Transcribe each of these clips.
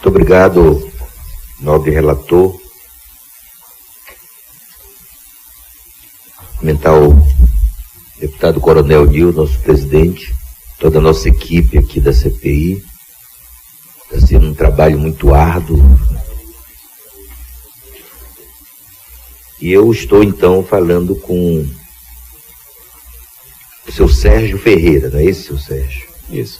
Muito obrigado, nobre relator. Cumprimentar o deputado Coronel Nil, nosso presidente, toda a nossa equipe aqui da CPI. Está sendo um trabalho muito árduo. E eu estou, então, falando com o seu Sérgio Ferreira, não é esse, seu Sérgio? Isso.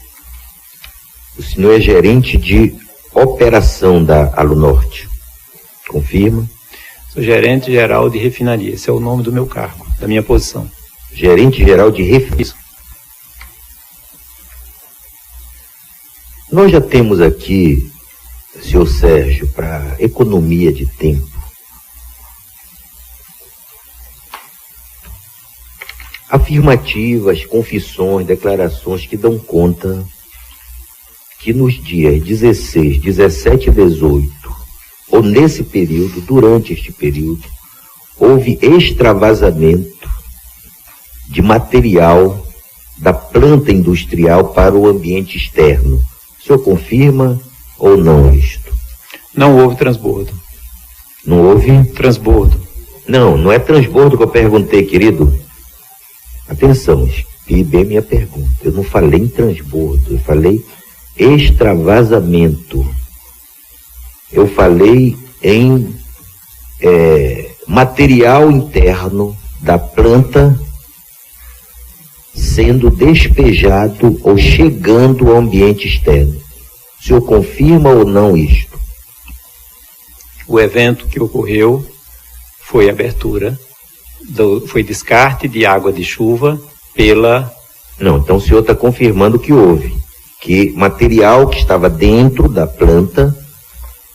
O senhor é gerente de operação da Alunorte. Confirma? Sou gerente geral de refinaria. Esse é o nome do meu cargo, da minha posição. Gerente geral de refinaria. Isso. Nós já temos aqui, senhor Sérgio, para economia de tempo, afirmativas, confissões, declarações que dão conta que nos dias 16, 17 e 18, ou nesse período, durante este período, houve extravasamento de material da planta industrial para o ambiente externo. O senhor confirma ou não isto? Não houve transbordo. Não houve? Transbordo. Não, não é transbordo que eu perguntei, querido. Atenção, espie bem minha pergunta. Eu não falei em transbordo, eu falei extravasamento. Eu falei em material interno da planta sendo despejado ou chegando ao ambiente externo. O senhor confirma ou não isto? O evento que ocorreu foi abertura, foi descarte de água de chuva pela... Não, então o senhor está confirmando que houve, que material que estava dentro da planta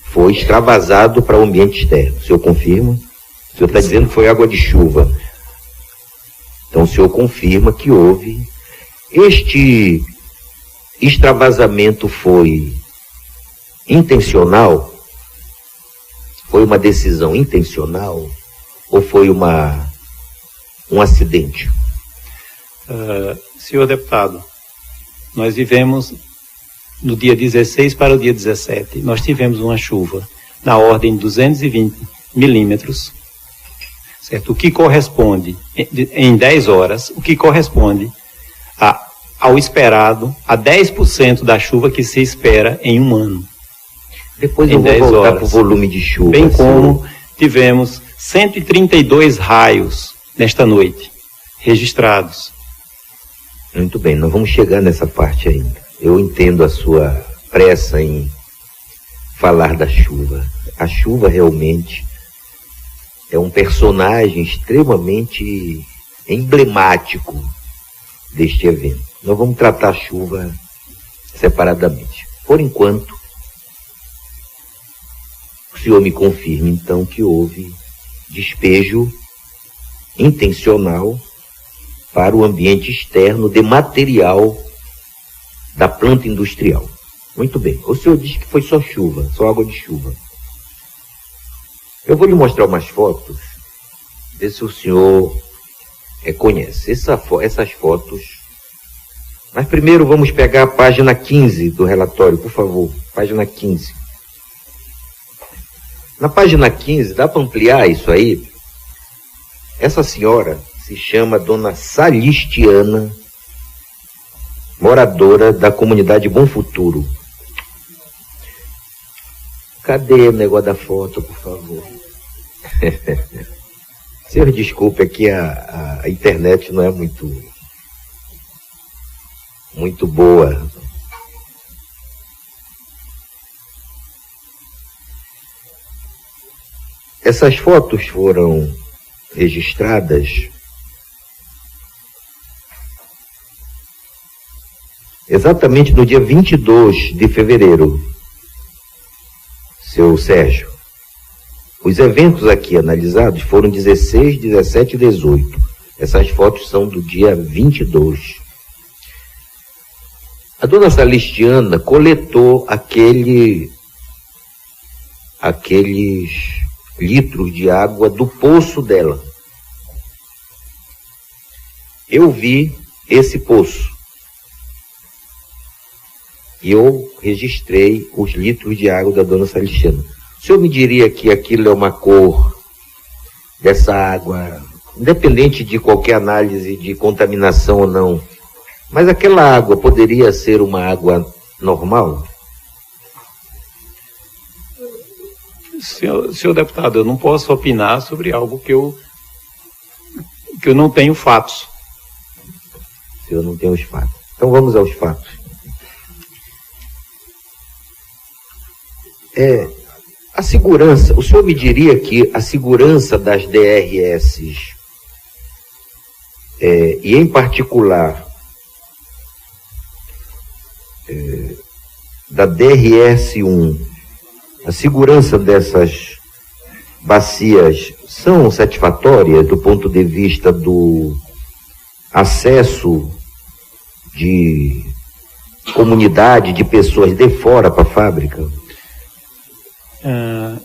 foi extravasado para o ambiente externo. O senhor confirma? O senhor está dizendo que foi água de chuva. Então o senhor confirma que houve. Este extravasamento foi intencional? Foi uma decisão intencional? Ou foi um acidente? Senhor deputado, nós vivemos no dia 16 para o dia 17, nós tivemos uma chuva na ordem de 220 milímetros, certo? O que corresponde, em 10 horas, o que corresponde ao esperado, a 10% da chuva que se espera em um ano. Depois eu vou voltar para o volume de chuva. Bem como tivemos 132 raios nesta noite, registrados. Muito bem, nós vamos chegar nessa parte ainda. Eu entendo a sua pressa em falar da chuva. A chuva realmente é um personagem extremamente emblemático deste evento. Nós vamos tratar a chuva separadamente. Por enquanto, o senhor me confirma então que houve despejo intencional para o ambiente externo de material da planta industrial. Muito bem. O senhor disse que foi só chuva, só água de chuva. Eu vou lhe mostrar umas fotos, ver se o senhor conhece essas fotos. Mas primeiro vamos pegar a página 15 do relatório, por favor. Página 15. Na página 15, dá para ampliar isso aí? Essa senhora se chama Dona Salistiana, moradora da comunidade Bom Futuro. Cadê o negócio da foto, por favor? Senhor, desculpe, aqui a internet não é muito boa. Essas fotos foram registradas exatamente no dia 22 de fevereiro, seu Sérgio. Os eventos aqui analisados foram 16, 17 e 18. Essas fotos são do dia 22. A dona Salistiana coletou aqueles litros de água do poço dela. Eu vi esse poço. e eu registrei os litros de água da dona Celestina. O senhor me diria que aquilo é uma cor dessa água, independente de qualquer análise de contaminação ou não, mas aquela água poderia ser uma água normal? Senhor deputado, eu não posso opinar sobre algo que eu não tenho fatos. O senhor não tem os fatos. Então vamos aos fatos. A segurança, o senhor me diria que a segurança das DRS, e em particular da DRS-1, a segurança dessas bacias são satisfatórias do ponto de vista do acesso de comunidade, de pessoas de fora para a fábrica?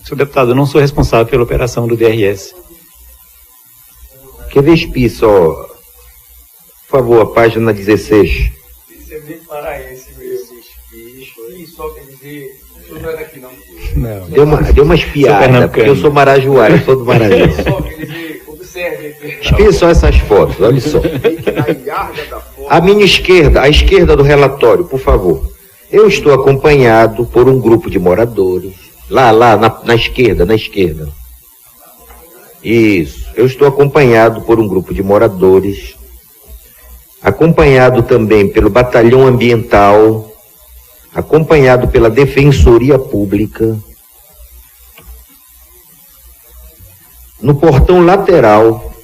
Senhor deputado, eu não sou responsável pela operação do DRS. Quer ver espir só? Por favor, a página 16. Isso é bem paraense mesmo. Isso só quer dizer... Não é daqui, não. Não. Deu uma espiada, porque eu sou marajoara, eu sou do Maranhão. Só quer dizer, observe. Espie só essas fotos, olha só. A minha esquerda, a esquerda do relatório, por favor. Eu estou acompanhado por um grupo de moradores. Lá, na esquerda, na esquerda. Isso. Eu estou acompanhado por um grupo de moradores, acompanhado também pelo Batalhão Ambiental, acompanhado pela Defensoria Pública. No portão lateral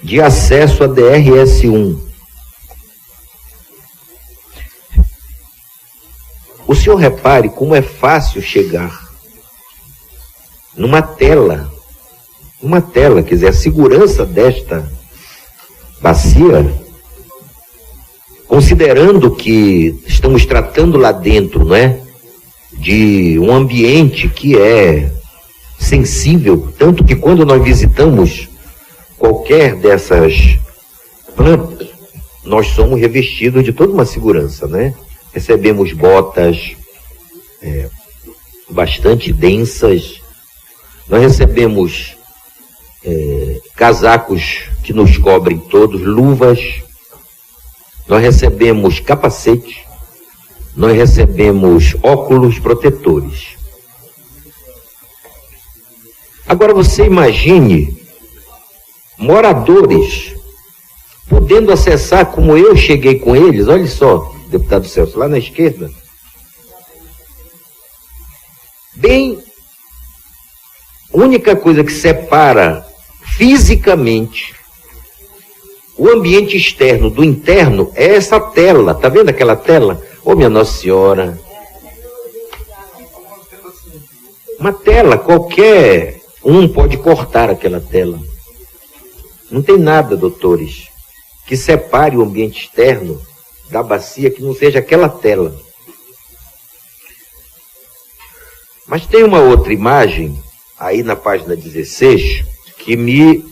de acesso à DRS-1. O senhor repare como é fácil chegar numa tela, quer dizer, a segurança desta bacia, considerando que estamos tratando lá dentro, não é, de um ambiente que é sensível, tanto que quando nós visitamos qualquer dessas plantas, nós somos revestidos de toda uma segurança, né? Recebemos botas bastante densas, nós recebemos casacos que nos cobrem todos, luvas, nós recebemos capacetes, nós recebemos óculos protetores. Agora você imagine moradores podendo acessar como eu cheguei com eles, olha só, deputado Celso, lá na esquerda. Bem, a única coisa que separa fisicamente o ambiente externo do interno é essa tela. Tá vendo aquela tela? Ô, minha Nossa Senhora. Uma tela, qualquer um pode cortar aquela tela. Não tem nada, doutores, que separe o ambiente externo da bacia que não seja aquela tela. Mas tem uma outra imagem, aí na página 16, que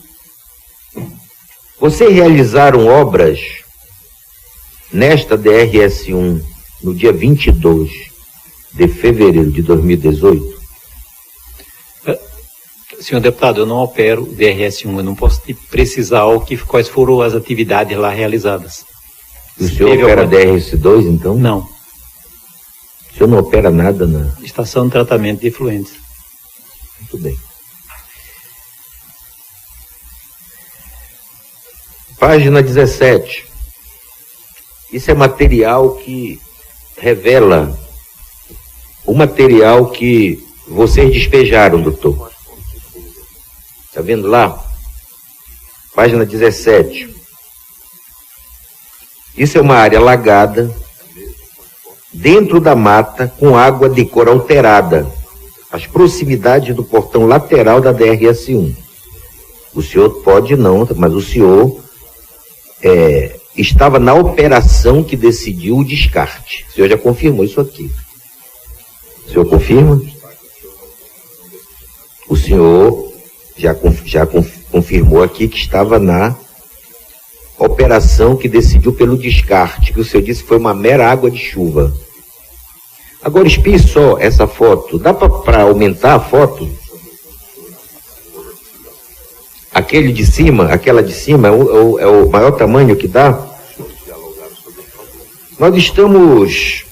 Vocês realizaram obras nesta DRS-1 no dia 22 de fevereiro de 2018? Senhor deputado, eu não opero o DRS-1, eu não posso te precisar quais foram as atividades lá realizadas. O senhor opera DRS-2, então? Não. O senhor não opera nada na estação de tratamento de efluentes? Muito bem. Página 17. Isso é material que revela o material que vocês despejaram, doutor. Está vendo lá? Página 17. Isso é uma área alagada, dentro da mata, com água de cor alterada, as proximidades do portão lateral da DRS-1. O senhor pode não, mas o senhor estava na operação que decidiu o descarte. O senhor já confirmou isso aqui. O senhor confirma? O senhor já confirmou aqui que estava na operação que decidiu pelo descarte, que o senhor disse foi uma mera água de chuva. Agora espie só essa foto. Dá para aumentar a foto? Aquela de cima é o maior tamanho que dá? Nós estamos...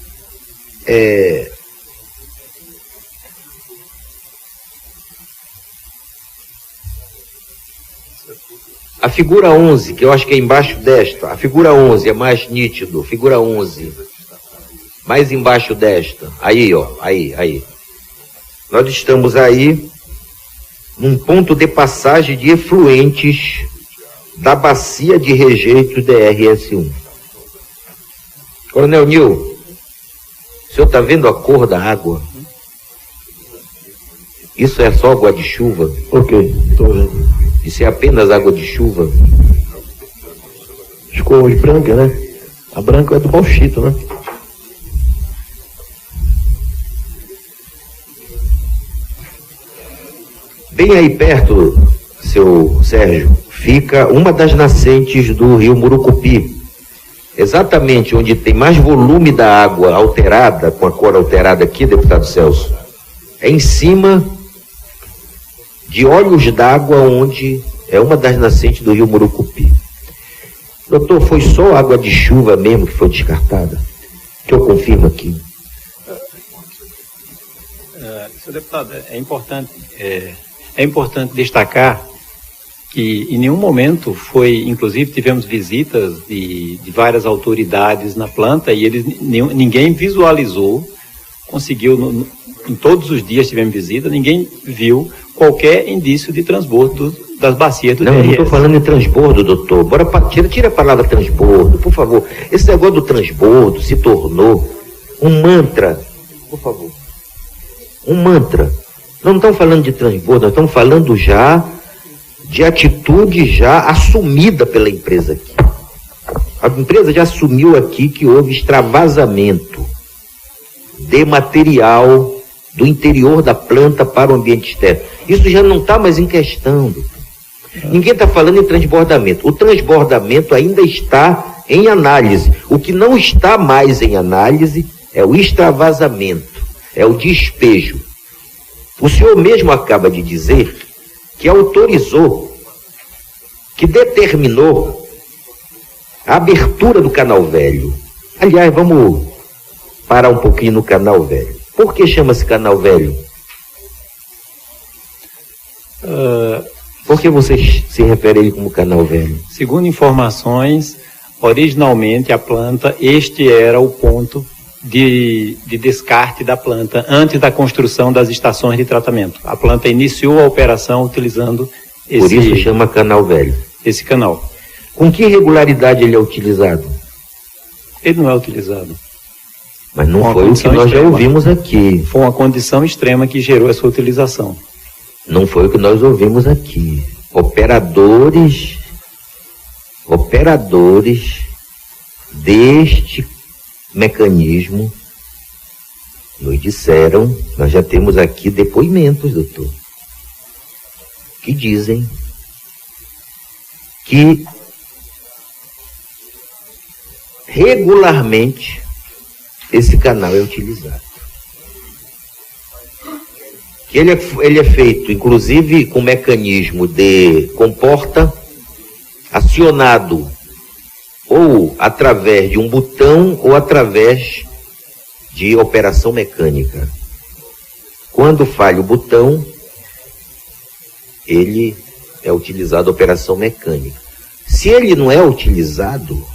A figura 11, que eu acho que é embaixo desta, a figura 11 é mais nítido, figura 11, mais embaixo desta, aí, ó, aí. Nós estamos aí num ponto de passagem de efluentes da bacia de rejeito DRS1. Coronel Nil, o senhor está vendo a cor da água? Isso é só água de chuva? Ok, estou vendo. Isso é apenas água de chuva? As cores brancas, né? A branca é do bauxito, né? Bem aí perto, seu Sérgio, fica uma das nascentes do rio Murucupi. Exatamente onde tem mais volume da água alterada, com a cor alterada aqui, deputado Celso, é em cima de olhos d'água, onde é uma das nascentes do rio Murucupi. Doutor, foi só água de chuva mesmo que foi descartada? Que eu confirmo aqui. Senhor deputado, é importante destacar que em nenhum momento inclusive tivemos visitas de várias autoridades na planta e ninguém visualizou, conseguiu, em todos os dias tivemos visita, ninguém viu qualquer indício de transbordo das bacias do DRS. Não estou falando em transbordo, doutor. Tira a palavra transbordo, por favor. Esse negócio do transbordo se tornou um mantra. Por favor. Um mantra. Nós não estamos falando de transbordo, nós estamos falando já de atitude já assumida pela empresa aqui. A empresa já assumiu aqui que houve extravasamento de material do interior da planta para o ambiente externo. Isso já não está mais em questão. Ninguém está falando em transbordamento. O transbordamento ainda está em análise. O que não está mais em análise é o extravasamento, é o despejo. O senhor mesmo acaba de dizer que autorizou, que determinou a abertura do Canal Velho. Aliás, vamos parar um pouquinho no Canal Velho. Por que chama-se Canal Velho? Por que vocês se referem a ele como Canal Velho? Segundo informações, originalmente a planta, este era o ponto de descarte da planta antes da construção das estações de tratamento. A planta iniciou a operação utilizando Por isso chama Canal Velho. Esse canal. Com que regularidade ele é utilizado? Ele não é utilizado. Mas não foi o que nós já ouvimos aqui. Foi uma condição extrema que gerou essa utilização. Não foi o que nós ouvimos aqui. Operadores deste mecanismo nos disseram, nós já temos aqui depoimentos, doutor, que dizem que regularmente esse canal é utilizado. Que ele é feito, inclusive, com mecanismo de comporta acionado ou através de um botão ou através de operação mecânica. Quando falha o botão, ele é utilizado a operação mecânica. Se ele não é utilizado,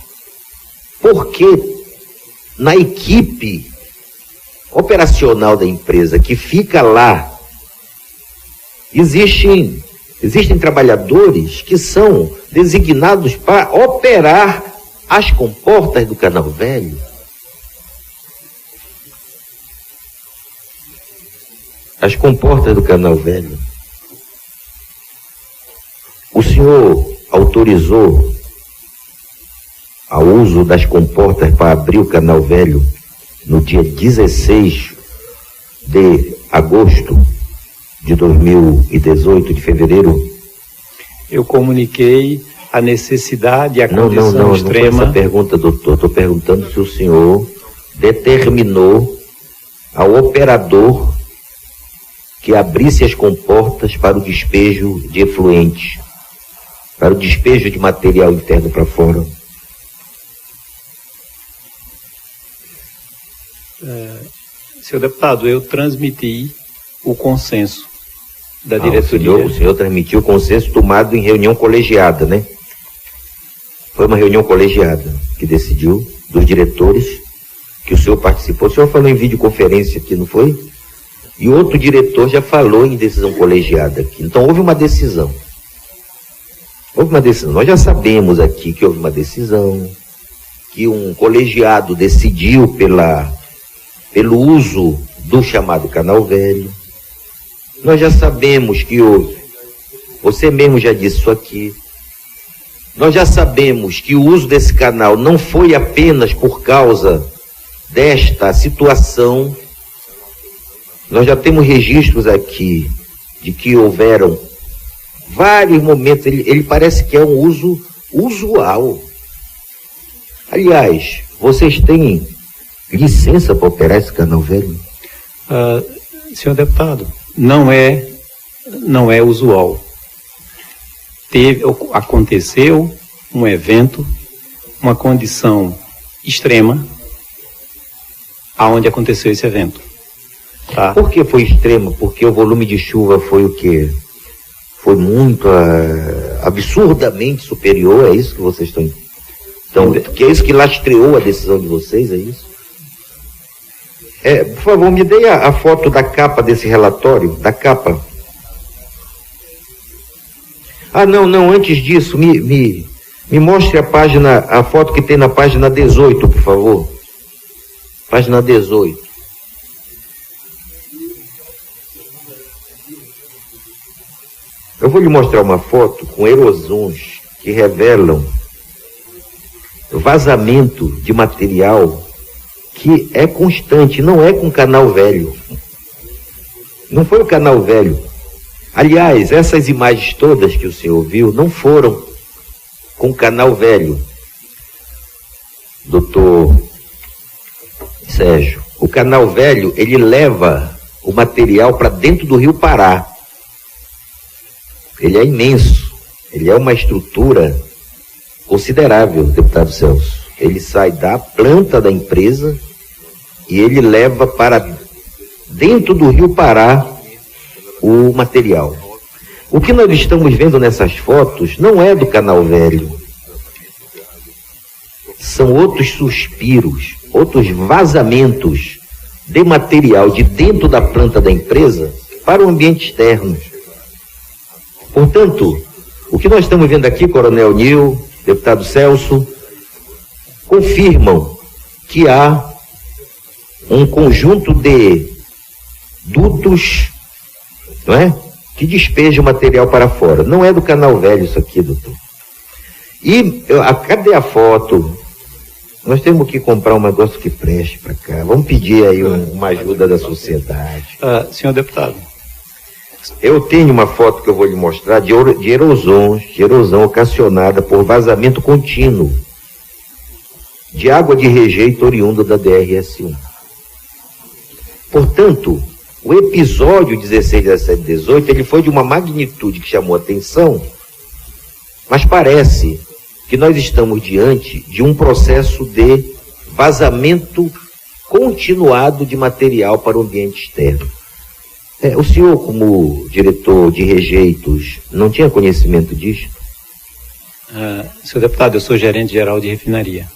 por que na equipe operacional da empresa que fica lá, existem trabalhadores que são designados para operar as comportas do Canal Velho? As comportas do Canal Velho. O senhor autorizou ao uso das comportas para abrir o Canal Velho no dia 16 de agosto de 2018, de fevereiro? Eu comuniquei a necessidade, a Não condição foi extrema... essa pergunta, doutor. Estou perguntando se o senhor determinou ao operador que abrisse as comportas para o despejo de efluente, para o despejo de material interno para fora. Senhor deputado, eu transmiti o consenso da diretoria. O senhor transmitiu o consenso tomado em reunião colegiada, né? Foi uma reunião colegiada que decidiu, dos diretores, que o senhor participou. O senhor falou em videoconferência aqui, não foi? E outro diretor já falou em decisão colegiada aqui. Então houve uma decisão. Houve uma decisão. Nós já sabemos aqui que houve uma decisão, que um colegiado decidiu pelo uso do chamado canal velho. Nós já sabemos que houve. Você mesmo já disse isso aqui. Nós já sabemos que o uso desse canal não foi apenas por causa desta situação. Nós já temos registros aqui de que houveram vários momentos. Ele parece que é um uso usual. Aliás, vocês têm licença para operar esse canal velho? Senhor deputado, não é usual. Aconteceu um evento, uma condição extrema, aonde aconteceu esse evento. Tá? Por que foi extrema? Porque o volume de chuva foi o quê? Foi muito absurdamente superior, é isso que vocês estão... Então, que é isso que lastreou a decisão de vocês, é isso? Por favor, me dê a foto da capa desse relatório, da capa. Não, antes disso, me mostre a foto que tem na página 18, por favor. Página 18. Eu vou lhe mostrar uma foto com erosões que revelam vazamento de material que é constante, não é com canal velho. Não foi o canal velho. Aliás, essas imagens todas que o senhor viu não foram com canal velho. Doutor Sérgio, o canal velho, ele leva o material para dentro do Rio Pará. Ele é imenso, ele é uma estrutura considerável, deputado Celso. Ele sai da planta da empresa e ele leva para dentro do Rio Pará o material. O que nós estamos vendo nessas fotos não é do canal velho. São outros suspiros, outros vazamentos de material de dentro da planta da empresa para o ambiente externo. Portanto, o que nós estamos vendo aqui, Coronel Nil, deputado Celso, confirmam que há um conjunto de dutos, não é? Que despeja o material para fora. Não é do canal velho isso aqui, doutor. E cadê a foto? Nós temos que comprar um negócio que preste para cá. Vamos pedir aí uma ajuda da sociedade. Senhor deputado. Eu tenho uma foto que eu vou lhe mostrar de erosão ocasionada por vazamento contínuo de água de rejeito oriunda da DRS1. Portanto, o episódio 16, 17, 18, ele foi de uma magnitude que chamou atenção, mas parece que nós estamos diante de um processo de vazamento continuado de material para o ambiente externo. O senhor, como diretor de rejeitos, não tinha conhecimento disso? Senhor deputado, eu sou gerente geral de refinaria,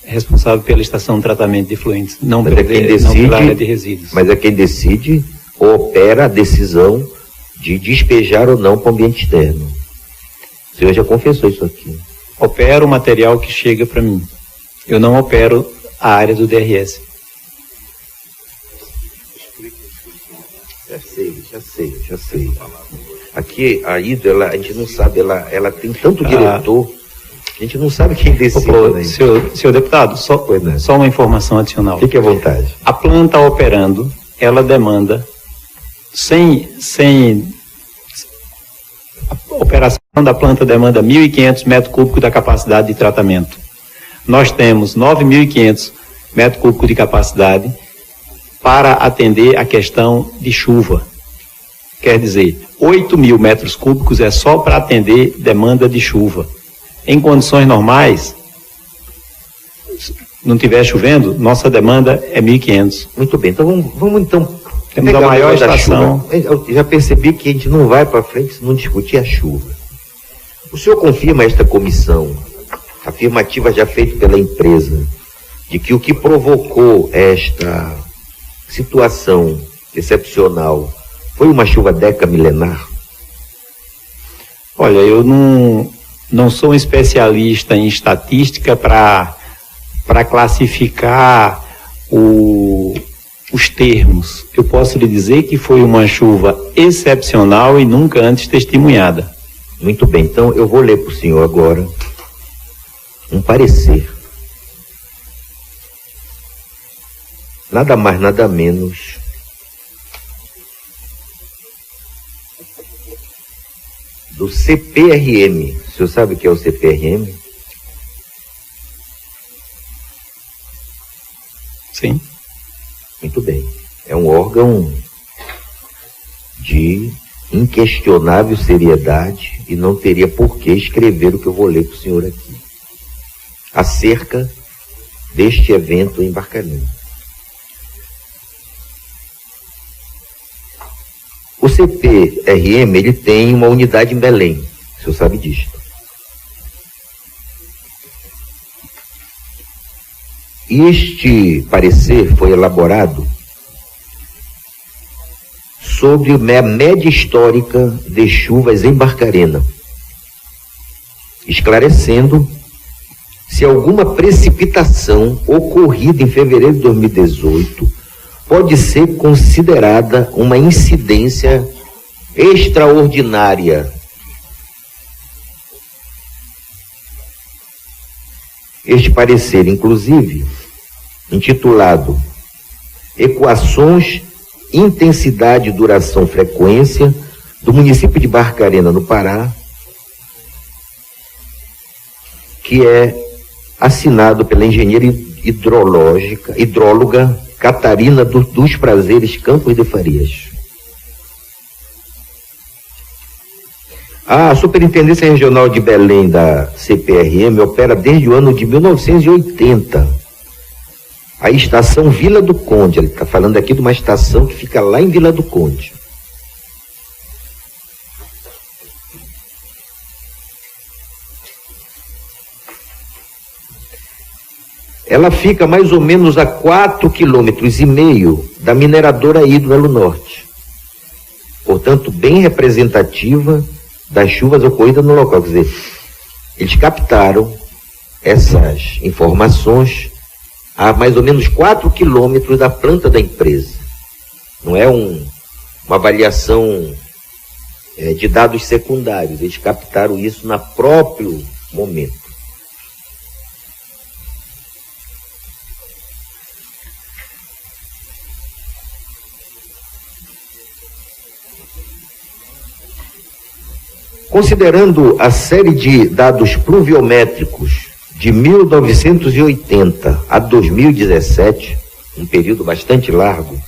responsável pela estação de tratamento de efluentes, não pela área de resíduos. Mas é quem decide ou opera a decisão de despejar ou não para o ambiente externo. O senhor já confessou isso aqui. Opero o material que chega para mim. Eu não opero a área do DRS. Já sei. Aqui, a Hidro, a gente não sabe, ela tem tanto diretor, a gente não sabe quem decide. Senhor deputado, só uma informação adicional. Fique à vontade. A planta operando, ela demanda, A operação da planta demanda 1.500 metros cúbicos da capacidade de tratamento. Nós temos 9.500 metros cúbicos de capacidade para atender a questão de chuva. Quer dizer, 8.000 metros cúbicos é só para atender demanda de chuva. Em condições normais, não estiver chovendo, nossa demanda é 1.500. Muito bem, então vamos então... Temos a maior estação. Eu já percebi que a gente não vai para frente se não discutir a chuva. O senhor confirma esta comissão, afirmativa já feita pela empresa, de que o que provocou esta situação excepcional foi uma chuva decamilenar? Olha, eu não sou um especialista em estatística para classificar os termos. Eu posso lhe dizer que foi uma chuva excepcional e nunca antes testemunhada. Muito bem, então eu vou ler para o senhor agora um parecer. Nada mais, nada menos do CPRM. O senhor sabe o que é o CPRM? Sim. Muito bem. É um órgão de inquestionável seriedade e não teria por que escrever o que eu vou ler para o senhor aqui, acerca deste evento em Barcarena. O CPRM, ele tem uma unidade em Belém, o senhor sabe disto. Este parecer foi elaborado sobre a média histórica de chuvas em Barcarena, esclarecendo se alguma precipitação ocorrida em fevereiro de 2018 pode ser considerada uma incidência extraordinária. Este parecer, inclusive, intitulado Equações, Intensidade, Duração, Frequência do município de Barcarena, no Pará, que é assinado pela engenheira hidróloga Catarina dos Prazeres Campos de Farias. A Superintendência Regional de Belém da CPRM opera desde o ano de 1980 a estação Vila do Conde. Ele está falando aqui de uma estação que fica lá em Vila do Conde. Ela fica mais ou menos a 4,5 km da mineradora Hidro Norte. Portanto, bem representativa das chuvas ocorridas no local. Quer dizer, eles captaram essas informações a mais ou menos 4 km da planta da empresa. Não é uma avaliação de dados secundários. Eles captaram isso no próprio momento. Considerando a série de dados pluviométricos de 1980 a 2017, um período bastante largo,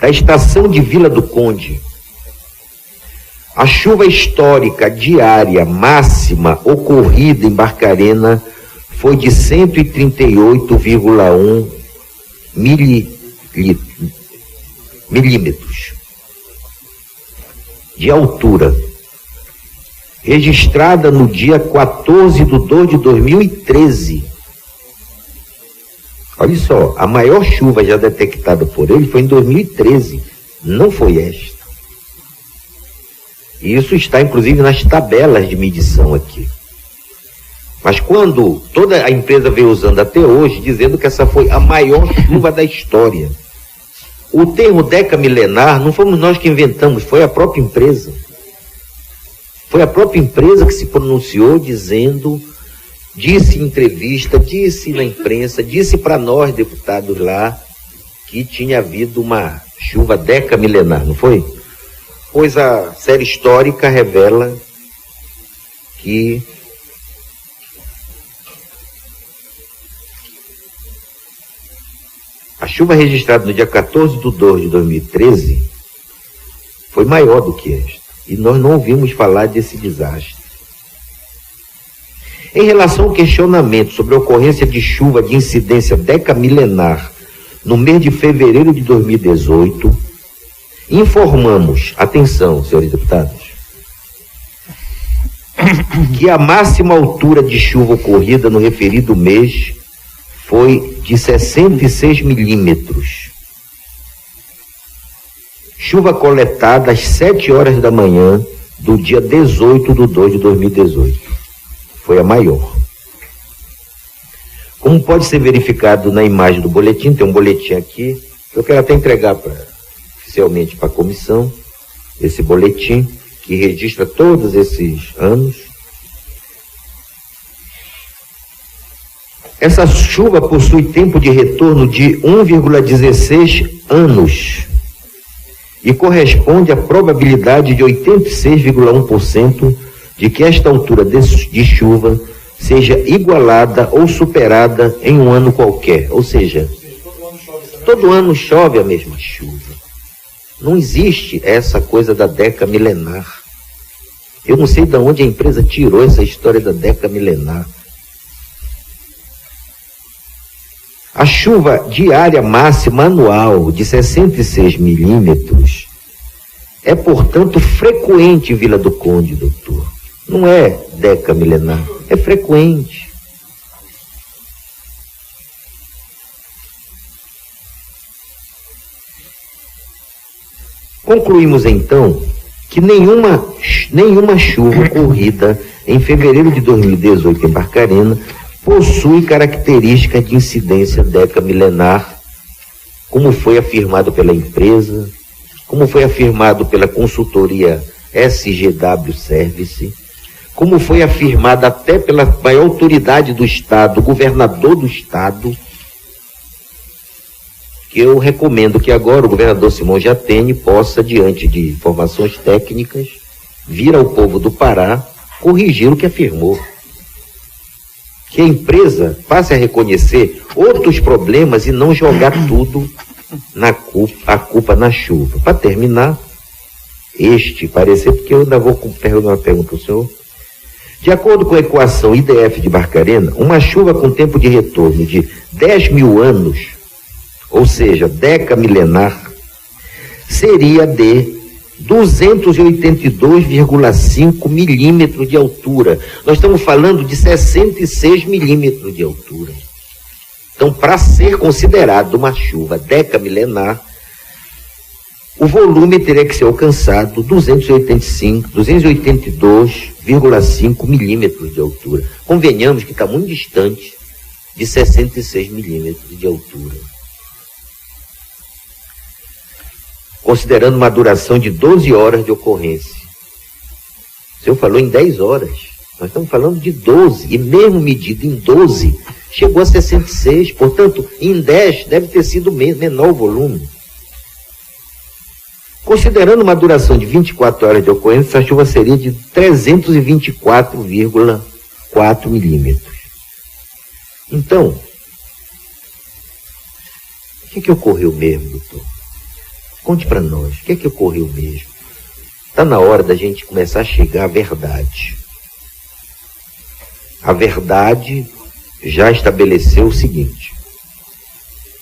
da estação de Vila do Conde, a chuva histórica diária máxima ocorrida em Barcarena foi de 138,1 milímetros de altura, registrada no dia 14/2/2013. Olha só, a maior chuva já detectada por ele foi em 2013, não foi esta. E isso está inclusive nas tabelas de medição aqui. Mas quando toda a empresa veio usando até hoje, dizendo que essa foi a maior chuva da história. O termo decamilenar não fomos nós que inventamos, foi a própria empresa. Foi a própria empresa que se pronunciou dizendo, disse em entrevista, disse na imprensa, disse para nós deputados lá, que tinha havido uma chuva decamilenar, não foi? pois a série histórica revela que a chuva registrada no dia 14 de 2 de 2013 foi maior do que esta, e nós não ouvimos falar desse desastre. Em relação ao questionamento sobre a ocorrência de chuva de incidência decamilenar no mês de fevereiro de 2018, informamos, atenção, senhores deputados, que a máxima altura de chuva ocorrida no referido mês foi de 66 milímetros. Chuva coletada às 7 horas da manhã do dia 18 de 2 de 2018. Foi a maior. Como pode ser verificado na imagem do boletim, tem um boletim aqui, eu quero até entregar oficialmente para a comissão, esse boletim, que registra todos esses anos. Essa chuva possui tempo de retorno de 1,16 anos e corresponde à probabilidade de 86,1% de que esta altura de chuva seja igualada ou superada em um ano qualquer. Ou seja, todo ano chove a mesma chuva. Não existe essa coisa da década milenar. Eu não sei de onde a empresa tirou essa história da década milenar. A chuva diária máxima anual de 66 milímetros é, portanto, frequente em Vila do Conde, doutor. Não é década milenar, é frequente. Concluímos então que nenhuma chuva ocorrida em fevereiro de 2018 em Barcarena possui características de incidência decamilenar, como foi afirmado pela empresa, como foi afirmado pela consultoria SGW Service, como foi afirmado até pela maior autoridade do Estado, o governador do Estado, que eu recomendo que agora o governador Simão Jatene possa, diante de informações técnicas, vir ao povo do Pará corrigir o que afirmou. Que a empresa passe a reconhecer outros problemas e não jogar tudo a culpa na chuva. Para terminar, este parecer, porque eu ainda vou perguntar uma pergunta para o senhor. De acordo com a equação IDF de Barcarena, uma chuva com tempo de retorno de 10 mil anos, ou seja, decamilenar, seria de 282,5 milímetros de altura. Nós estamos falando de 66 milímetros de altura. Então, para ser considerado uma chuva decamilenar, o volume teria que ser alcançado 282,5 milímetros de altura. Convenhamos que está muito distante de 66 milímetros de altura. Considerando uma duração de 12 horas de ocorrência. O senhor falou em 10 horas. Nós estamos falando de 12, e mesmo medido em 12, chegou a 66. Portanto, em 10 deve ter sido menor o volume. Considerando uma duração de 24 horas de ocorrência, essa chuva seria de 324,4 milímetros. Então, o que ocorreu mesmo, doutor? Conte para nós, o que ocorreu mesmo? Está na hora da gente começar a chegar à verdade. A verdade já estabeleceu o seguinte,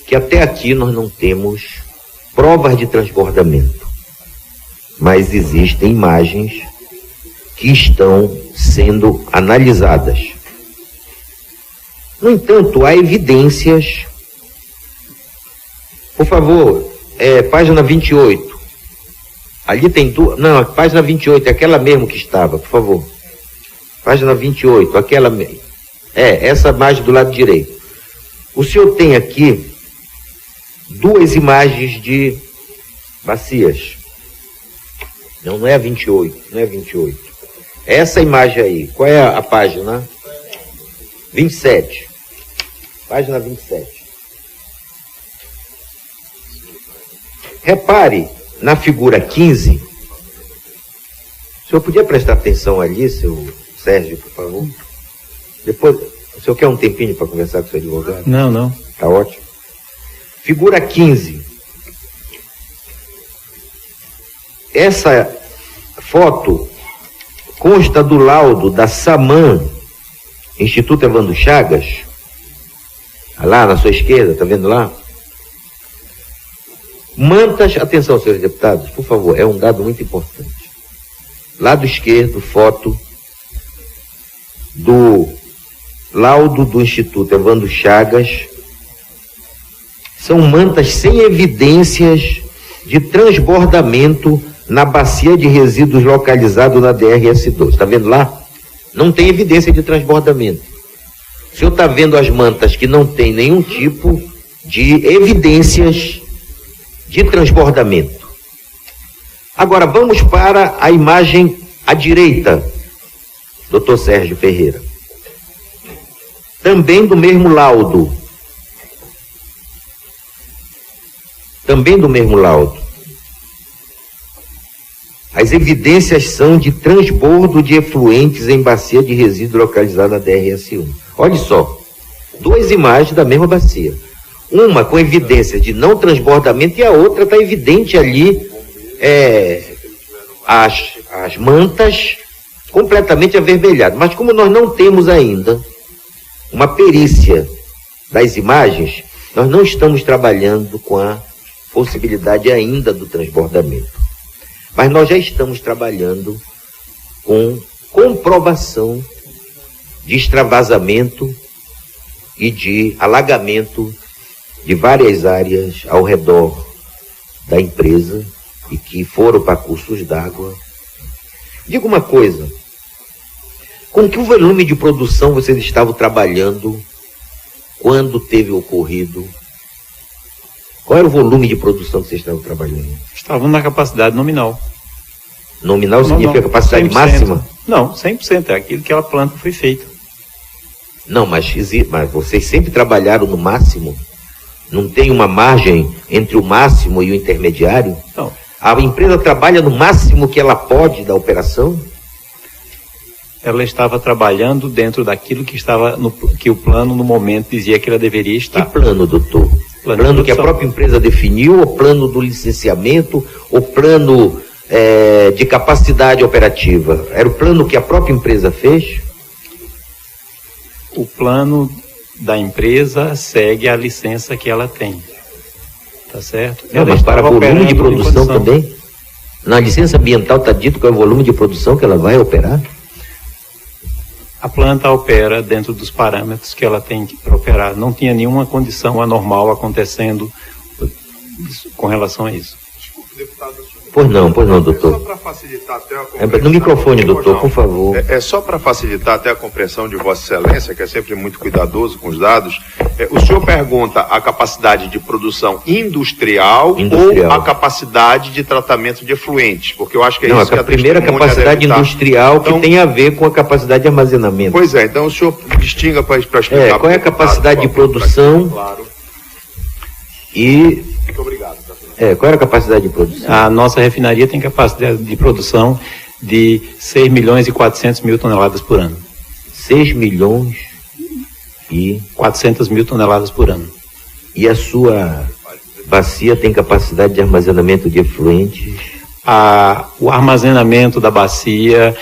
que até aqui nós não temos provas de transbordamento, mas existem imagens que estão sendo analisadas. No entanto, há evidências. Por favor, página 28. Ali tem duas. Não, a página 28, é aquela mesmo que estava, por favor. Página 28, aquela mesmo. Essa imagem do lado direito. O senhor tem aqui duas imagens de bacias. Não é a 28, não é a 28. Essa imagem aí, qual é a página? 27. Página 27. Repare na figura 15 senhor podia prestar atenção ali, seu Sérgio, por favor? Depois, o senhor quer um tempinho para conversar com o seu advogado? Não. Tá ótimo. Figura 15. Essa foto consta do laudo da SAMAN, Instituto Evandro Chagas, lá na sua esquerda, tá vendo lá? Mantas, atenção, senhores deputados, por favor, é um dado muito importante. Lado esquerdo, foto do laudo do Instituto Evandro Chagas. São mantas sem evidências de transbordamento na bacia de resíduos localizado na DRS2. Está vendo lá? Não tem evidência de transbordamento. O senhor está vendo as mantas que não tem nenhum tipo de evidências de transbordamento. Agora vamos para a imagem à direita, Dr. Sérgio Ferreira. Também do mesmo laudo. As evidências são de transbordo de efluentes em bacia de resíduo localizada na DRS1. Olha só, duas imagens da mesma bacia. Uma com evidência de não transbordamento e a outra está evidente ali, as mantas completamente avermelhadas. Mas como nós não temos ainda uma perícia das imagens, nós não estamos trabalhando com a possibilidade ainda do transbordamento. Mas nós já estamos trabalhando com comprovação de extravasamento e de alagamento de várias áreas ao redor da empresa e que foram para cursos d'água. Diga uma coisa, com que volume de produção vocês estavam trabalhando quando teve ocorrido? Qual era o volume de produção que vocês estavam trabalhando? Estavam na capacidade nominal. Nominal significa a capacidade 100%. máxima? Não, 100%, é aquilo que a planta foi feita. Não, mas vocês sempre trabalharam no máximo? Não tem uma margem entre o máximo e o intermediário? Não. A empresa trabalha no máximo que ela pode da operação? Ela estava trabalhando dentro daquilo que estava que o plano no momento dizia que ela deveria estar. Que plano, doutor? Plano que a própria empresa definiu, ou plano do licenciamento, ou plano de capacidade operativa? Era o plano que a própria empresa fez? O plano da empresa segue a licença que ela tem. Tá certo? Não, mas para volume de produção também? Na licença ambiental está dito qual é o volume de produção que ela vai operar? A planta opera dentro dos parâmetros que ela tem para operar. Não tinha nenhuma condição anormal acontecendo com relação a isso. Desculpe, deputado. Pois não, doutor. É só para facilitar até a compreensão. No microfone, doutor, por favor. É só para facilitar até a compreensão de Vossa Excelência, que é sempre muito cuidadoso com os dados. O senhor pergunta a capacidade de produção industrial ou a capacidade de tratamento de efluentes? Porque eu acho que é isso que a primeira capacidade industrial que tem a ver com a capacidade de armazenamento. Pois é, então o senhor distinga para explicar. Qual é a capacidade de produção? Claro. E... Muito obrigado. Qual era a capacidade de produção? A nossa refinaria tem capacidade de produção de 6 milhões e 400 mil toneladas por ano. 6 milhões e 400 mil toneladas por ano. E a sua bacia tem capacidade de armazenamento de efluentes? O armazenamento da bacia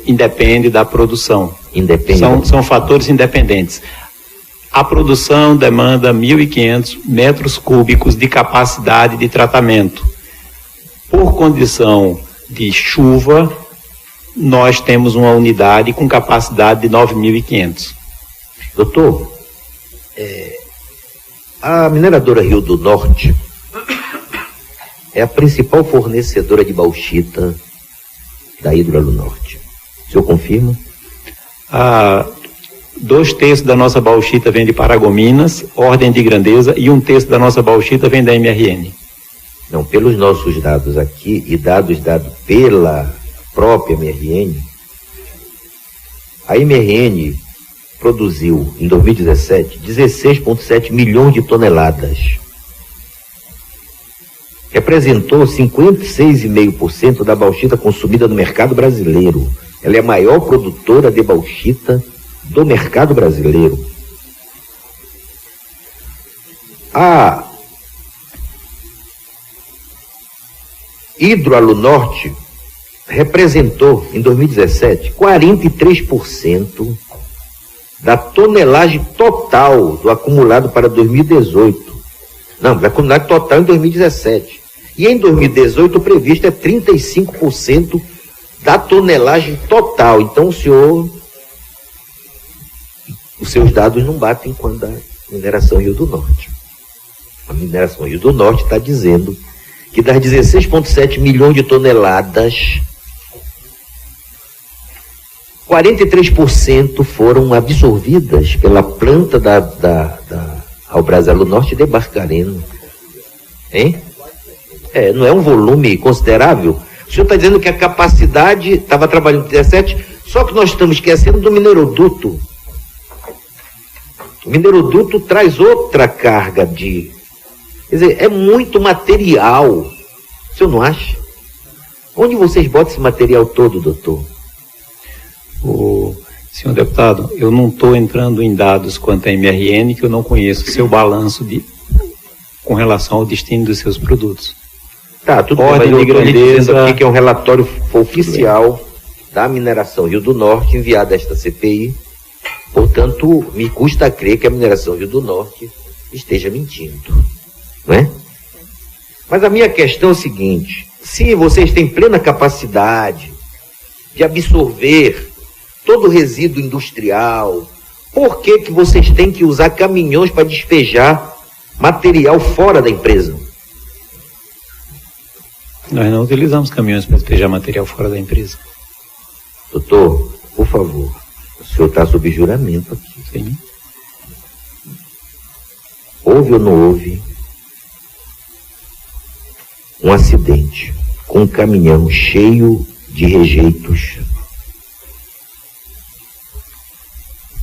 independe da produção. São fatores independentes. A produção demanda 1.500 metros cúbicos de capacidade de tratamento. Por condição de chuva, nós temos uma unidade com capacidade de 9.500. Doutor, a mineradora Rio do Norte é a principal fornecedora de bauxita da Hidroalunorte. O senhor confirma? 2/3 da nossa bauxita vem de Paragominas, ordem de grandeza, e 1/3 da nossa bauxita vem da MRN. Não, pelos nossos dados aqui, e dados pela própria MRN, a MRN produziu, em 2017, 16,7 milhões de toneladas. representou 56,5% da bauxita consumida no mercado brasileiro. Ela é a maior produtora de bauxita do mercado brasileiro. A Hidroalunorte representou, em 2017, 43% da tonelagem total do acumulado para 2018. Não, da acumulado total em 2017. E em 2018 o previsto é 35% da tonelagem total. Então os seus dados não batem com a da mineração Rio do Norte. A mineração Rio do Norte está dizendo que das 16,7 milhões de toneladas, 43% foram absorvidas pela planta da Albrás-Alunorte de Barcarena. Hein? Não é um volume considerável? O senhor está dizendo que a capacidade estava trabalhando 17, só que nós estamos esquecendo do mineroduto. O mineroduto traz outra carga de... Quer dizer, é muito material. O senhor não acha? Onde vocês botam esse material todo, doutor? Senhor deputado, eu não estou entrando em dados quanto à MRN, que eu não conheço o seu balanço com relação ao destino dos seus produtos. Tá, tudo bem, mas eu estou dizendo aqui que é um relatório oficial da mineração Rio do Norte, enviado a esta CPI. Portanto, me custa crer que a mineração Rio do Norte esteja mentindo. Não é? Mas a minha questão é o seguinte: se vocês têm plena capacidade de absorver todo o resíduo industrial, por que vocês têm que usar caminhões para despejar material fora da empresa? Nós não utilizamos caminhões para despejar material fora da empresa. Doutor, por favor, o senhor está sob juramento aqui. Sim. Houve ou não houve um acidente com um caminhão cheio de rejeitos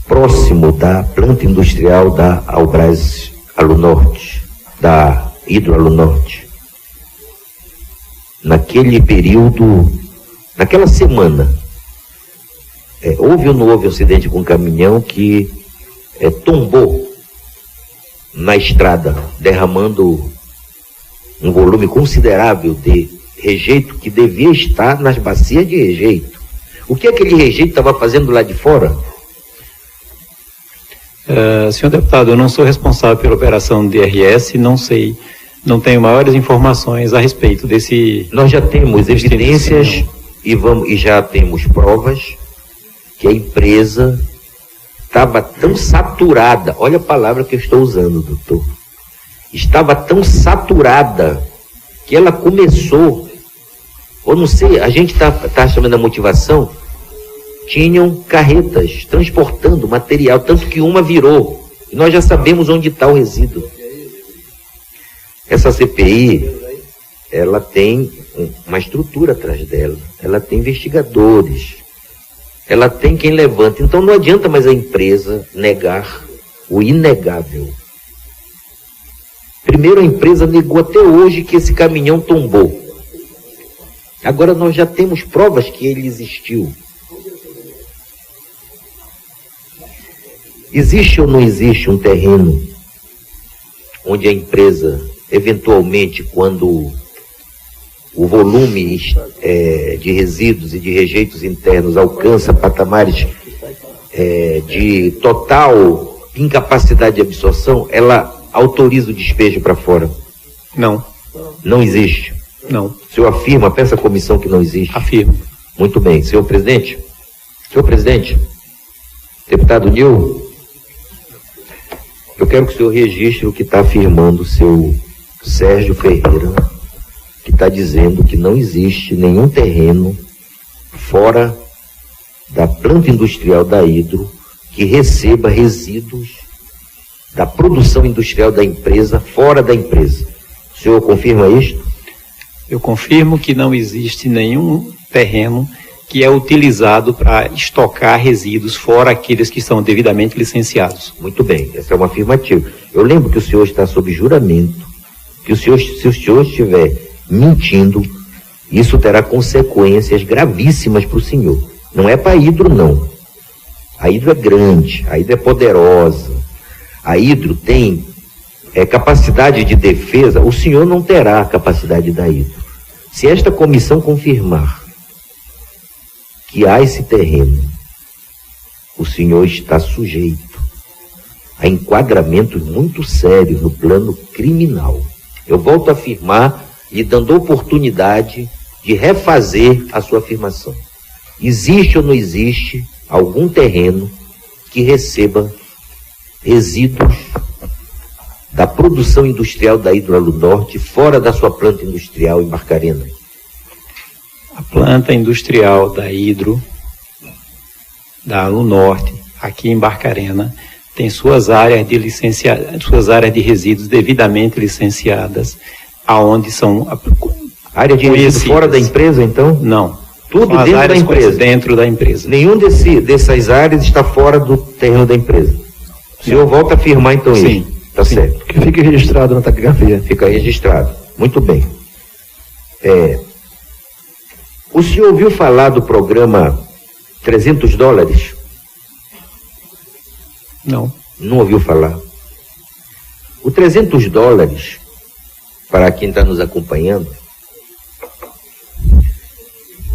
próximo da planta industrial da Albrás-Alunorte, da Hidroalunorte? Naquele período, naquela semana, houve ou não houve um acidente com um caminhão que tombou na estrada, derramando um volume considerável de rejeito que devia estar nas bacias de rejeito? O que aquele rejeito estava fazendo lá de fora? Senhor deputado, eu não sou responsável pela operação do DRS, não sei, não tenho maiores informações a respeito desse... Nós já temos evidências e já temos provas que a empresa estava tão saturada, olha a palavra que eu estou usando, doutor, estava tão saturada que ela começou, ou não sei, a gente está chamando a motivação, tinham carretas transportando material, tanto que uma virou, e nós já sabemos onde está o resíduo. Essa CPI, ela tem uma estrutura atrás dela, ela tem investigadores, ela tem quem levanta. Então não adianta mais a empresa negar o inegável. Primeiro, a empresa negou até hoje que esse caminhão tombou. Agora nós já temos provas que ele existiu. Existe ou não existe um terreno onde a empresa, eventualmente, quando o volume de resíduos e de rejeitos internos alcança patamares de total incapacidade de absorção, ela autoriza o despejo para fora? Não. Não existe? Não. O senhor afirma para essa comissão que não existe? Afirmo. Muito bem. Senhor presidente, deputado Nil, eu quero que o senhor registre o que está afirmando o seu Sérgio Ferreira, que está dizendo que não existe nenhum terreno fora da planta industrial da Hidro que receba resíduos da produção industrial da empresa fora da empresa. O senhor confirma isto? Eu confirmo que não existe nenhum terreno que é utilizado para estocar resíduos fora aqueles que são devidamente licenciados. Muito bem, essa é uma afirmativa. Eu lembro que o senhor está sob juramento Que se o senhor estiver mentindo, isso terá consequências gravíssimas para o senhor. Não é para a Hidro, não. A Hidro é grande, a Hidro é poderosa, a Hidro tem capacidade de defesa. O senhor não terá a capacidade da Hidro. Se esta comissão confirmar que há esse terreno, o senhor está sujeito a enquadramentos muito sérios no plano criminal. Eu volto a afirmar, lhe dando oportunidade de refazer a sua afirmação. Existe ou não existe algum terreno que receba resíduos da produção industrial da Hidroalunorte fora da sua planta industrial em Barcarena? A planta industrial da Hidro, da Alunorte, aqui em Barcarena, tem suas áreas de resíduos devidamente licenciadas, aonde são área de resíduos fora da empresa, então? Não. Tudo dentro da empresa? Dentro da empresa. Nenhum dessas áreas está fora do terreno da empresa? O senhor volta a afirmar então isso? Sim. Tá certo. Que fique registrado na taquigrafia. Fica registrado. Muito bem. O senhor ouviu falar do programa $300? Não. Não ouviu falar. O $300, para quem está nos acompanhando,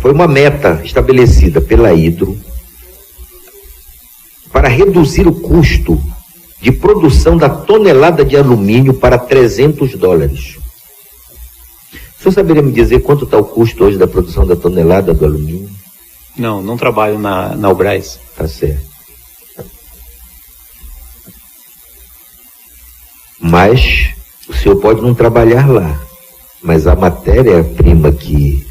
foi uma meta estabelecida pela Hidro para reduzir o custo de produção da tonelada de alumínio para $300. O senhor saberia me dizer quanto está o custo hoje da produção da tonelada do alumínio? Não trabalho na Ubras. Tá certo. Mas o senhor pode não trabalhar lá, mas a matéria-prima que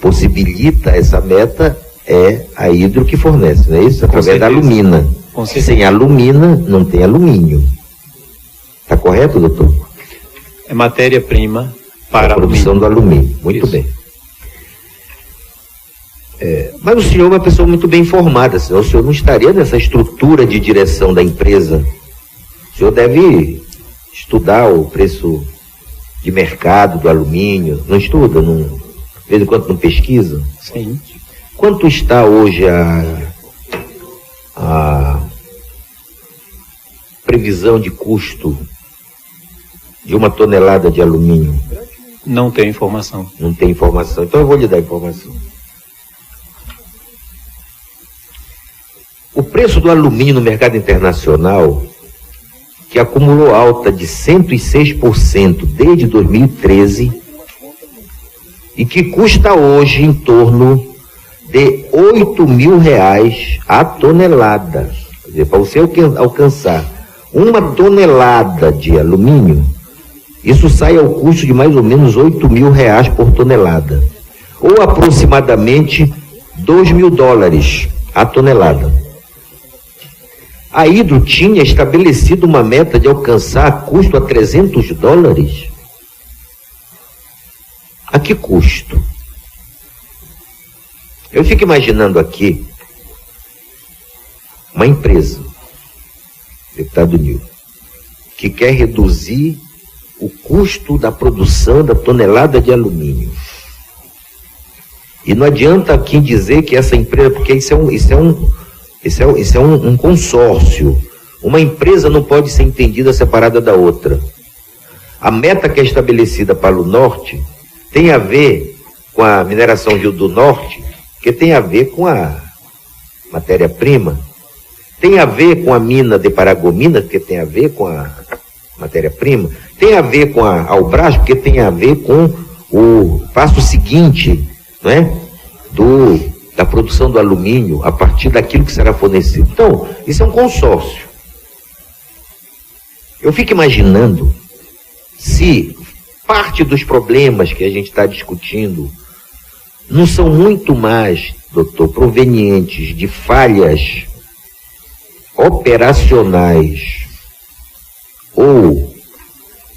possibilita essa meta é a Hidro que fornece, não é isso? Através da alumina. Sem alumina, não tem alumínio. Está correto, doutor? É matéria-prima para a produção do alumínio. Muito bem. Mas o senhor é uma pessoa muito bem informada, senão o senhor não estaria nessa estrutura de direção da empresa. O senhor deve estudar o preço de mercado do alumínio. Não estuda? De vez em quando não pesquisa? Sim. Quanto está hoje a previsão de custo de uma tonelada de alumínio? Não tenho informação. Não tem informação. Então eu vou lhe dar informação. O preço do alumínio no mercado internacional, que acumulou alta de 106% desde 2013 e que custa hoje em torno de R$8.000 a tonelada. Quer dizer, para você alcançar uma tonelada de alumínio, isso sai ao custo de mais ou menos R$8.000 por tonelada, ou aproximadamente $2.000 a tonelada. A Hidro tinha estabelecido uma meta de alcançar custo a $300. A que custo? Eu fico imaginando aqui uma empresa, deputado Nilton, que quer reduzir o custo da produção da tonelada de alumínio. E não adianta aqui dizer que essa empresa, porque isso é um consórcio. Uma empresa não pode ser entendida separada da outra. A meta que é estabelecida para o norte tem a ver com a mineração do norte, que tem a ver com a matéria-prima, tem a ver com a mina de Paragominas, que tem a ver com a matéria-prima, tem a ver com a Albras, porque tem a ver com o passo seguinte, não é? Da produção do alumínio a partir daquilo que será fornecido. Então, isso é um consórcio. Eu fico imaginando se parte dos problemas que a gente está discutindo não são muito mais, doutor, provenientes de falhas operacionais ou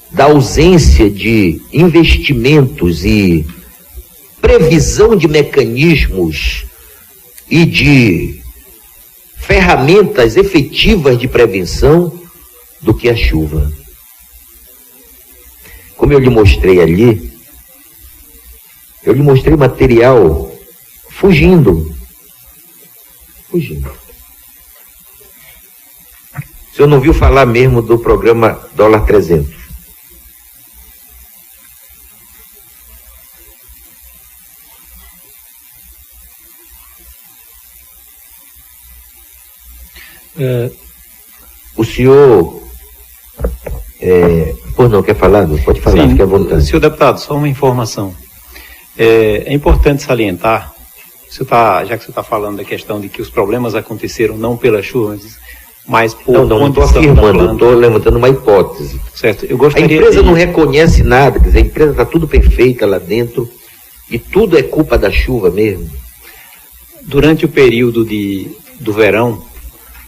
da ausência de investimentos e previsão de mecanismos e de ferramentas efetivas de prevenção do que a chuva. como eu lhe mostrei ali, eu lhe mostrei material fugindo. Fugindo. O senhor não ouviu falar mesmo do programa Dólar 300? O senhor... Pois não, quer falar? Pode falar, sim, fique à vontade. Senhor deputado, só uma informação. É importante salientar, já que você está falando da questão de que os problemas aconteceram não pela chuva, mas por não estou afirmando, estou levantando uma hipótese. Certo, eu gostaria a empresa não reconhece nada, quer dizer, a empresa está tudo perfeita lá dentro e tudo é culpa da chuva mesmo. Durante o período do verão,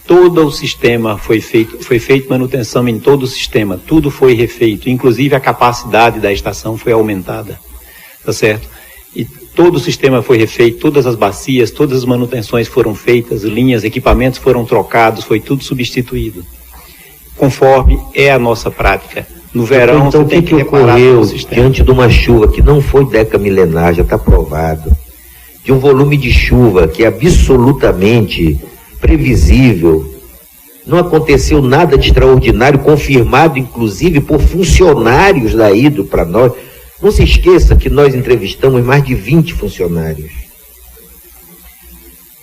todo o sistema foi feito manutenção em todo o sistema, tudo foi refeito, inclusive a capacidade da estação foi aumentada, tá certo? E todo o sistema foi refeito, todas as bacias, todas as manutenções foram feitas, linhas, equipamentos foram trocados, foi tudo substituído, conforme é a nossa prática. No verão, então, você tem que ocorreu diante de uma chuva que não foi decamilenar, já está provado, de um volume de chuva que é absolutamente previsível, não aconteceu nada de extraordinário, confirmado inclusive por funcionários da Hidro para nós. Não se esqueça que nós entrevistamos mais de 20 funcionários.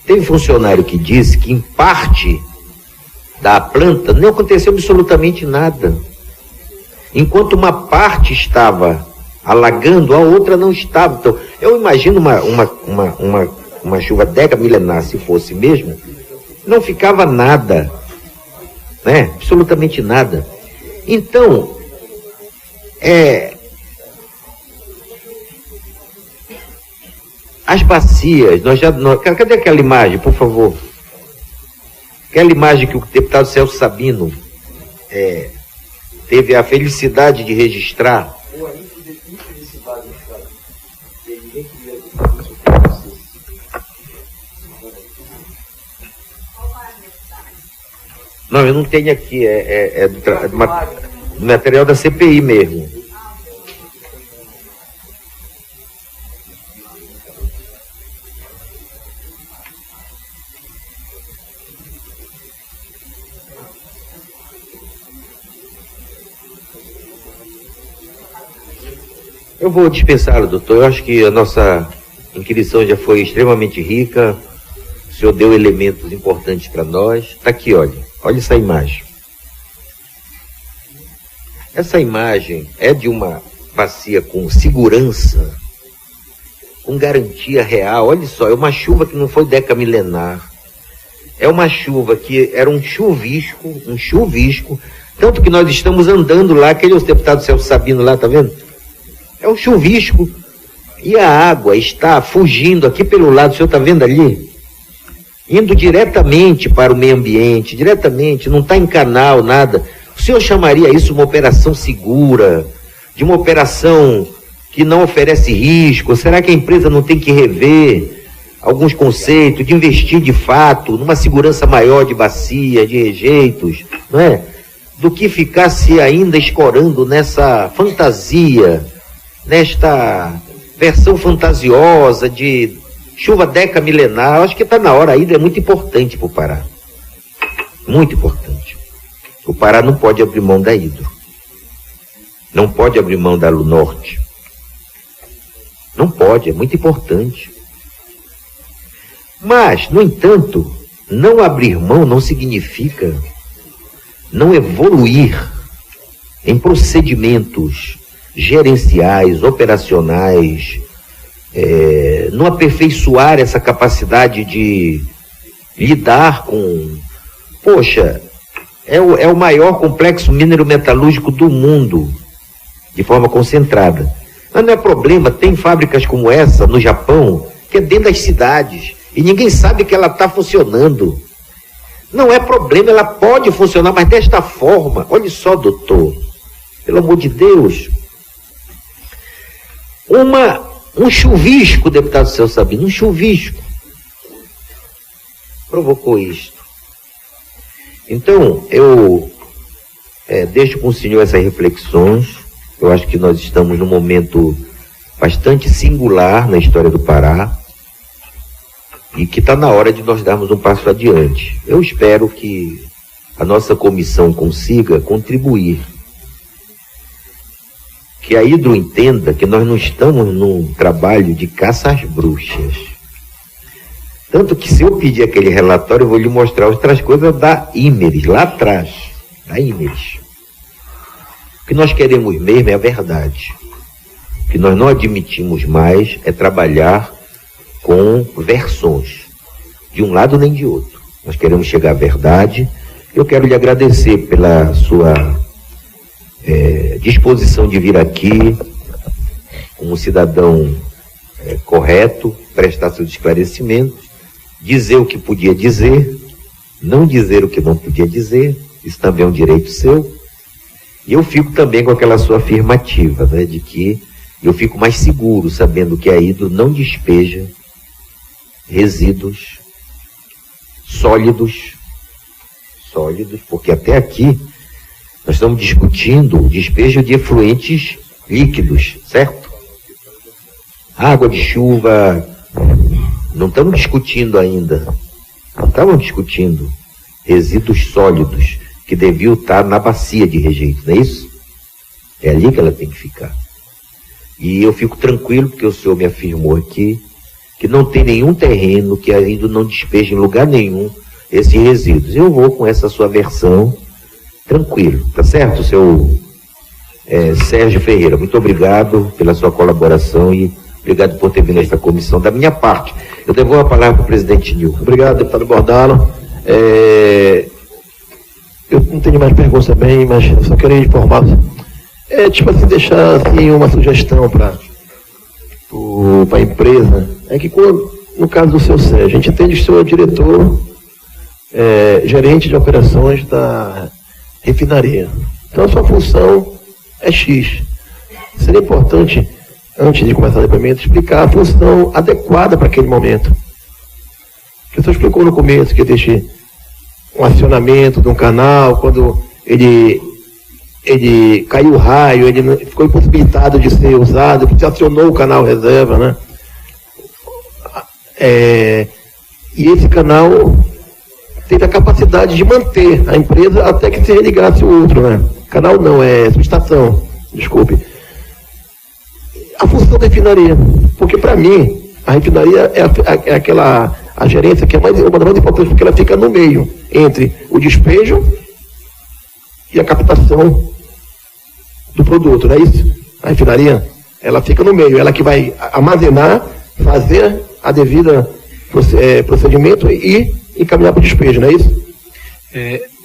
Tem funcionário que disse que em parte da planta não aconteceu absolutamente nada. Enquanto uma parte estava alagando, a outra não estava. Então, eu imagino uma chuva decamilenar, se fosse mesmo, não ficava nada, né? Absolutamente nada. Então, as bacias, cadê aquela imagem, por favor? Aquela imagem que o deputado Celso Sabino teve a felicidade de registrar. Não, eu não tenho aqui, do material da CPI mesmo. Eu vou dispensá-lo, doutor. Eu acho que a nossa inquirição já foi extremamente rica. O senhor deu elementos importantes para nós. Está aqui, olha. Olha essa imagem. Essa imagem é de uma bacia com segurança, com garantia real. Olha só, é uma chuva que não foi decamilenar. É uma chuva que era um chuvisco, tanto que nós estamos andando lá, aquele deputado Celso Sabino lá, tá vendo? É um chuvisco e a água está fugindo aqui pelo lado, o senhor está vendo ali? Indo diretamente para o meio ambiente, diretamente, não está em canal, nada. O senhor chamaria isso uma operação segura, de uma operação que não oferece risco? Será que a empresa não tem que rever alguns conceitos, de investir de fato numa segurança maior de bacia, de rejeitos, não é? Do que ficar se ainda escorando nessa fantasia, nesta versão fantasiosa de chuva decamilenar. Eu acho que está na hora. A Hidro é muito importante para o Pará. Muito importante. O Pará não pode abrir mão da Hidro. Não pode abrir mão da Lunorte. Não pode, é muito importante. Mas, no entanto, não abrir mão não significa não evoluir em procedimentos gerenciais, operacionais, não aperfeiçoar essa capacidade de lidar com... Poxa, é o maior complexo minerometalúrgico do mundo, de forma concentrada. Mas não é problema, tem fábricas como essa no Japão, que é dentro das cidades, e ninguém sabe que ela está funcionando. Não é problema, ela pode funcionar, mas desta forma. Olha só, doutor, pelo amor de Deus, um chuvisco, deputado Celso Sabino, um chuvisco provocou isto. Então, eu deixo com o senhor essas reflexões, Eu acho que nós estamos num momento bastante singular na história do Pará e que está na hora de nós darmos um passo adiante. Eu espero que a nossa comissão consiga contribuir, que a Hidro entenda que nós não estamos num trabalho de caça às bruxas. Tanto que se eu pedir aquele relatório, eu vou lhe mostrar outras coisas da Imeris, lá atrás, da Imeris. O que nós queremos mesmo é a verdade. O que nós não admitimos mais é trabalhar com versões, de um lado nem de outro. Nós queremos chegar à verdade. Eu quero lhe agradecer pela sua disposição de vir aqui como cidadão correto, prestar seus esclarecimentos, dizer o que podia dizer, não dizer o que não podia dizer, isso também é um direito seu. E eu fico também com aquela sua afirmativa, né, de que eu fico mais seguro sabendo que a Hidro não despeja resíduos sólidos, porque até aqui nós estamos discutindo o despejo de efluentes líquidos, certo? Água de chuva, não estamos discutindo ainda, não estamos discutindo resíduos sólidos que deviam estar na bacia de rejeito, não é isso? É ali que ela tem que ficar. E eu fico tranquilo porque o senhor me afirmou aqui que não tem nenhum terreno que ainda não despeje em lugar nenhum esses resíduos. Eu vou com essa sua versão tranquilo, tá certo, seu Sérgio Ferreira? Muito obrigado pela sua colaboração e obrigado por ter vindo a esta comissão. Da minha parte, eu devolvo a palavra para o presidente Nilton. Obrigado, deputado Bordalo. Eu não tenho mais perguntas também, mas eu só queria informar. Tipo assim, deixar assim, uma sugestão para a empresa. É que no caso do seu Sérgio, a gente entende que o senhor é diretor, gerente de operações da refinaria. Então a sua função é X. Seria importante, antes de começar o depoimento, explicar a função adequada para aquele momento. O senhor explicou no começo que existe um acionamento de um canal, quando ele caiu o raio, ele ficou impossibilitado de ser usado, porque acionou o canal reserva, né? E esse canal teve a capacidade de manter a empresa até que se religasse o outro, né? Canal não, subestação, desculpe. A função da refinaria, porque para mim, a refinaria é aquela, a gerência que é uma das mais importantes, porque ela fica no meio, entre o despejo e a captação do produto, não é isso? A refinaria, ela fica no meio, ela que vai armazenar, fazer a devida procedimento e encaminhar para o despejo, não é isso?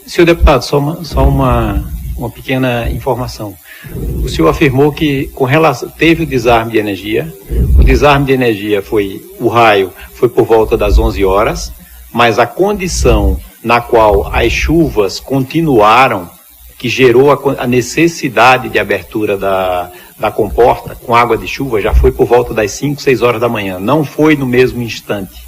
Senhor deputado, só uma pequena informação. O senhor afirmou que teve o desarme de energia. O desarme de energia o raio foi por volta das 11 horas, mas a condição na qual as chuvas continuaram, que gerou a necessidade de abertura da comporta com água de chuva, já foi por volta das 5, 6 horas da manhã. Não foi no mesmo instante.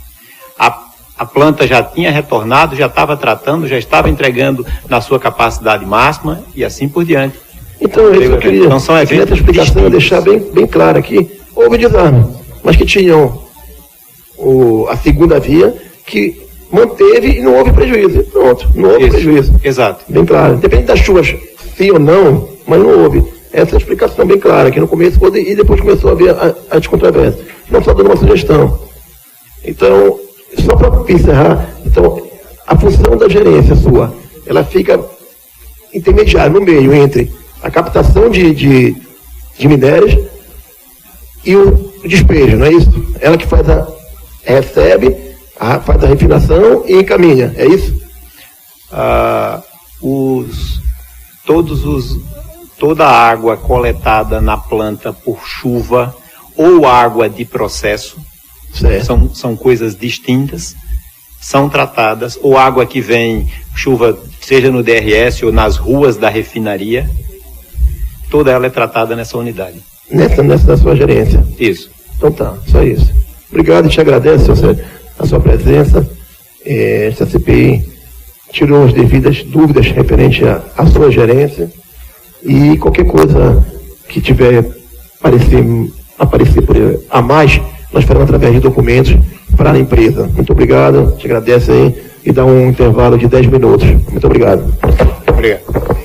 A planta já tinha retornado, já estava tratando, já estava entregando na sua capacidade máxima e assim por diante. Então, eu queria essa explicação, deixar bem claro aqui. Houve desarme, mas que tinham a segunda via que manteve e não houve prejuízo. Pronto, não houve prejuízo. Exato. Bem claro. Depende das chuvas, sim ou não, mas não houve. Essa é a explicação bem clara, que no começo e depois começou a haver a descontrovérsia. Não só dando uma sugestão. Então, só para encerrar, então, a função da gerência sua, ela fica intermediária, no meio, entre a captação de minérios e o despejo, não é isso? Ela que recebe, faz a refinação e encaminha, é isso? Toda a água coletada na planta por chuva ou água de processo, são coisas distintas, são tratadas, ou água que vem, chuva, seja no DRS ou nas ruas da refinaria, toda ela é tratada nessa unidade. Nessa da sua gerência? Isso. Então tá, só isso. Obrigado e te agradeço, seu Sérgio, a sua presença. Esta CPI tirou as devidas dúvidas referente à sua gerência e qualquer coisa que tiver aparecer a mais, nós faremos através de documentos para a empresa. Muito obrigado, te agradeço aí e dá um intervalo de 10 minutos. Muito obrigado. Obrigado.